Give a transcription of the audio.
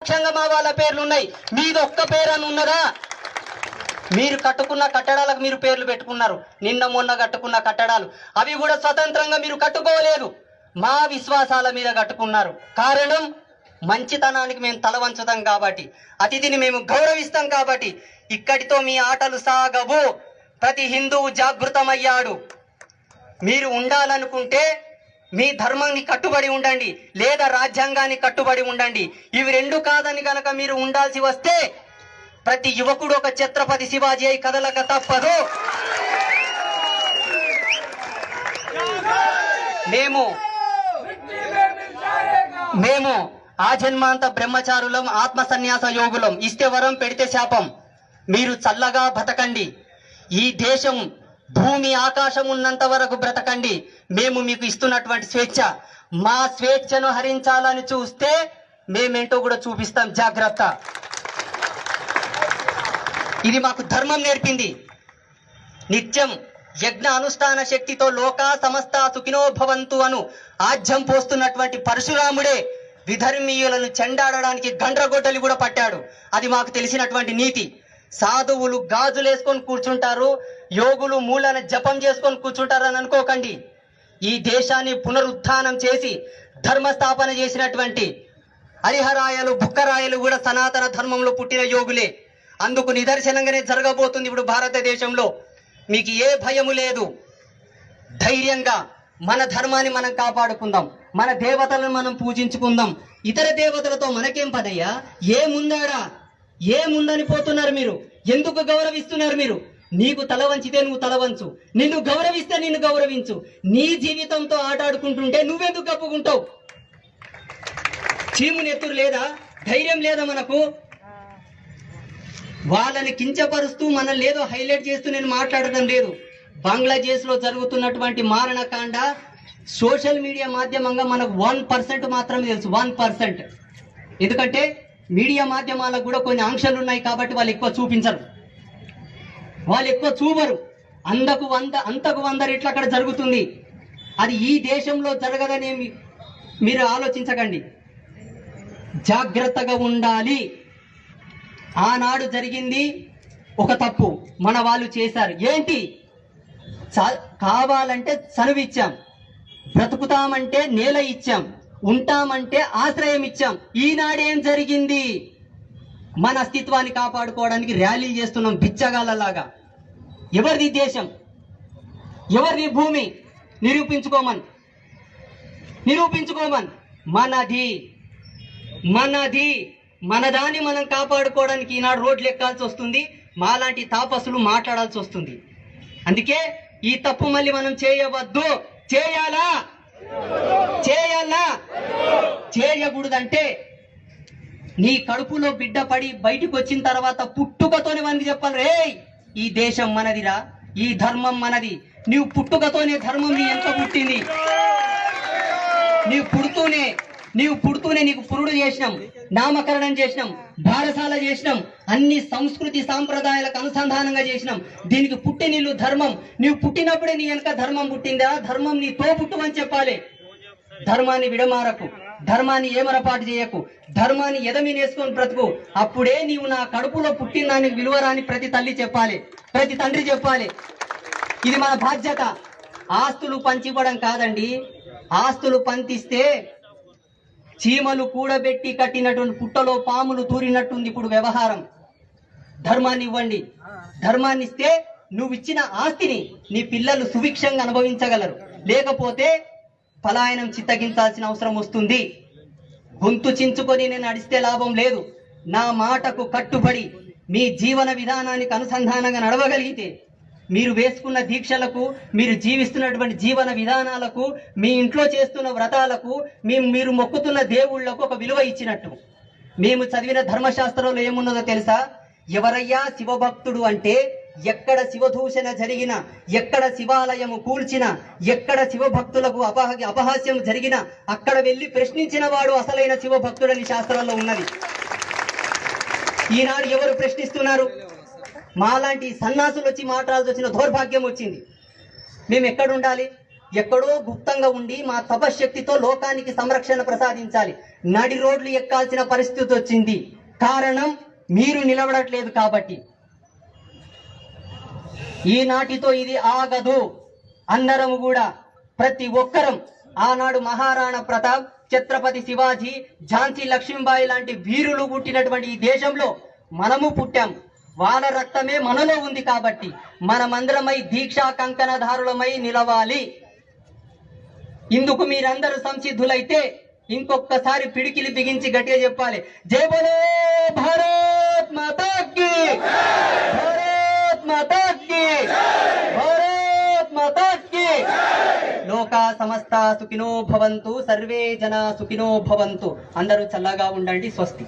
ముఖ్యంగా మా వాళ్ళ పేర్లు ఉన్నాయి. మీది ఒక్క పేరు అని ఉన్నదా? మీరు కట్టుకున్న కట్టడాలకు మీరు పేర్లు పెట్టుకున్నారు. నిన్న మొన్న కట్టుకున్న కట్టడాలు అవి కూడా స్వతంత్రంగా మీరు కట్టుకోలేదు, మా విశ్వాసాల మీద కట్టుకున్నారు. కారణం మంచితనానికి మేము తల వంచుతాం కాబట్టి, అతిథిని మేము గౌరవిస్తాం కాబట్టి. ఇక్కడితో మీ ఆటలు సాగవు. ప్రతి హిందువు జాగృతమయ్యాడు. మీరు ఉండాలనుకుంటే మీ ధర్మాన్ని కట్టుబడి ఉండండి, లేదా రాజ్యాంగాన్ని కట్టుబడి ఉండండి. ఇవి రెండు కాదని కనుక మీరు ఉండాల్సి వస్తే ప్రతి యువకుడు ఒక ఛత్రపతి శివాజీ అయి కదలక తప్పదు. మేము ఆజన్మాంత బ్రహ్మచారులం, ఆత్మ సన్యాస యోగులం. ఇస్తే వరం, పెడితే శాపం. మీరు చల్లగా బతకండి. ఈ దేశం భూమి ఆకాశం ఉన్నంత వరకు బ్రతకండి. మేము మీకు ఇస్తున్నటువంటి స్వేచ్ఛ. మా స్వేచ్ఛను హరించాలని చూస్తే మేమేంటో కూడా చూపిస్తాం. జాగ్రత్త. ఇది మాకు ధర్మం నేర్పింది. నిత్యం యజ్ఞ అనుష్ఠాన శక్తితో లోకా సమస్త సుఖినో భవంతు అను ఆజ్యం పోస్తున్నటువంటి పరశురాముడే విధర్మీయులను చెండాడడానికి గండ్రగొడ్డలి కూడా పట్టాడు. అది మాకు తెలిసినటువంటి నీతి. సాధువులు గాజులేసుకొని కూర్చుంటారు, యోగులు మూలన జపం చేసుకొని కూర్చుంటారని అనుకోకండి. ఈ దేశాన్ని పునరుత్థానం చేసి ధర్మస్థాపన చేసినటువంటి హరిహరాయలు, బుక్కరాయలు కూడా సనాతన ధర్మంలో పుట్టిన యోగులే. అందుకు నిదర్శనంగానే జరగబోతుంది ఇప్పుడు భారతదేశంలో. మీకు ఏ భయము లేదు. ధైర్యంగా మన ధర్మాన్ని మనం కాపాడుకుందాం, మన దేవతలను మనం పూజించుకుందాం. ఇతర దేవతలతో మనకేం పదయ్యా? ఏముందాడా? ఏముందని పోతున్నారు మీరు? ఎందుకు గౌరవిస్తున్నారు మీరు? నీకు తల వంచితే నువ్వు తల వంచు, నిన్ను గౌరవిస్తే నిన్ను గౌరవించు. నీ జీవితంతో ఆటాడుకుంటుంటే నువ్వెందుకు కప్పుకుంటావు? చీము నెత్తురు లేదా? ధైర్యం లేదా మనకు? వాళ్ళని కించపరుస్తూ మనల్ని ఏదో హైలైట్ చేస్తూ నేను మాట్లాడటం లేదు. బంగ్లాదేశ్లో జరుగుతున్నటువంటి మారణకాండ సోషల్ మీడియా మాధ్యమంగా మనకు 1% మాత్రమే తెలుసు. 1%. ఎందుకంటే మీడియా మాధ్యమాలకు కూడా కొన్ని ఆంక్షలు ఉన్నాయి కాబట్టి వాళ్ళు ఎక్కువ చూపించరు, వాళ్ళు ఎక్కువ చూపరు. అంతకు 100 రెట్లు అక్కడ జరుగుతుంది. అది ఈ దేశంలో జరగదని మీరు ఆలోచించకండి. జాగ్రత్తగా ఉండాలి. ఆనాడు జరిగింది ఒక తప్పు మన వాళ్ళు చేశారు. ఏంటి? కావాలంటే చనువిచ్చాం, బ్రతుకుతామంటే నేల ఇచ్చాం, ఉంటామంటే ఆశ్రయం ఇచ్చాం. ఈనాడేం జరిగింది? మన అస్తిత్వాన్ని కాపాడుకోవడానికి ర్యాలీ చేస్తున్నాం బిచ్చగాళ్ళలాగా. ఎవరిది దేశం? ఎవరిది భూమి? నిరూపించుకోమని. మనది. మనదాన్ని మనం కాపాడుకోవడానికి ఈనాడు రోడ్లు ఎక్కాల్సి వస్తుంది. మాలాంటి తాపసులు మాట్లాడాల్సి వస్తుంది. అందుకే ఈ తప్పు మళ్ళీ మనం చేయవద్దు. చేయాలా? చేయకూడదంటే నీ కడుపులో బిడ్డ పడి బయటకు వచ్చిన తర్వాత పుట్టుకతోనే మనకి చెప్పాలి, రే ఈ దేశం మనదిరా, ఈ ధర్మం మనది. నీవు పుట్టుకతోనే ధర్మం నీ ఎంత పుట్టింది. నీవు పుడుతూనే నీకు పురుడు చేసినాం, నామకరణం చేసినాం, బారసాల చేసినాం, అన్ని సంస్కృతి సాంప్రదాయాలకు అనుసంధానంగా చేసినాం. దీనికి పుట్టినిల్లు ధర్మం. నీవు పుట్టినప్పుడే నీ వెనక ధర్మం పుట్టిందా? ధర్మం నీ తోపుట్టు అని చెప్పాలి. ధర్మాన్ని విడమారకు, ధర్మాన్ని ఏమరపాటు చేయకు, ధర్మాన్ని ఎదమినేసుకొని బ్రతుకు. అప్పుడే నీవు నా కడుపులో పుట్టిన దానికి విలువరాని ప్రతి తల్లి చెప్పాలి, ప్రతి తండ్రి చెప్పాలి. ఇది మన బాధ్యత. ఆస్తులు పంచివ్వడం కాదండి. ఆస్తులు పంచిస్తే చీమలు కూడబెట్టి కట్టినటువంటి పుట్టలో పాములు తూరినట్టుంది ఇప్పుడు వ్యవహారం. ధర్మాన్ని ఇవ్వండి. ధర్మాన్ని ఇస్తే నువ్వు ఇచ్చిన ఆస్తిని నీ పిల్లలు సుభిక్షంగా అనుభవించగలరు. లేకపోతే పలాయనం చిత్తగించాల్సిన అవసరం వస్తుంది. గొంతు చించుకొని నేను నడిస్తే లాభం లేదు. నా మాటకు కట్టుబడి మీ జీవన విధానానికి అనుసంధానంగా నడవగలిగితే, మీరు వేసుకున్న దీక్షలకు, మీరు జీవిస్తున్నటువంటి జీవన విధానాలకు, మీ ఇంట్లో చేస్తున్న వ్రతాలకు, మీరు మొక్కుతున్న దేవుళ్లకు ఒక విలువ ఇచ్చినట్టు. మేము చదివిన ధర్మశాస్త్రంలో ఏమున్నదో తెలుసా? ఎవరయ్యా శివభక్తుడు అంటే, ఎక్కడ శివదూషణ జరిగినా, ఎక్కడ శివాలయము కూల్చినా, ఎక్కడ శివభక్తులకు అపహాస్యం జరిగినా అక్కడ వెళ్ళి ప్రశ్నించిన వాడు అసలైన శివభక్తుడని శాస్త్రంలో ఉన్నది. ఈనాడు ఎవరు ప్రశ్నిస్తున్నారు? మాలాంటి సన్నాసులు వచ్చి మాట్లాడాల్సి వచ్చిన దౌర్భాగ్యం వచ్చింది. మేము ఎక్కడుండాలి? ఎక్కడో గుప్తంగా ఉండి మా తపశ్శక్తితో లోకానికి సంరక్షణ ప్రసాదించాలి. నడి రోడ్లు ఎక్కాల్సిన పరిస్థితి వచ్చింది. కారణం మీరు నిలబడట్లేదు కాబట్టి. ఈనాటితో ఇది ఆగదు. అందరము కూడా ప్రతి ఒక్కరం ఆనాడు మహారాణా ప్రతాప్, ఛత్రపతి శివాజీ, ఝాన్సీ లక్ష్మీబాయి లాంటి వీరులు పుట్టినటువంటి ఈ దేశంలో మనము పుట్టాం. వాళ్ళ రక్తమే మనలో ఉంది కాబట్టి మనమందరమై దీక్షా కంకణధారులమై నిలవాలి. ఇందుకు మీరందరూ సంసిద్ధులైతే ఇంకొకసారి పిడికిలి బిగించి గట్టిగా చెప్పాలి, జై బోలో భారత్ మాతా కీ, భారత్ మాతా కీ, భారత్ మాతా కీ. లోకా సమస్త సుఖినో భవంతు, సర్వే జన సుఖినో భవంతు. అందరూ చల్లగా ఉండండి. స్వస్తి.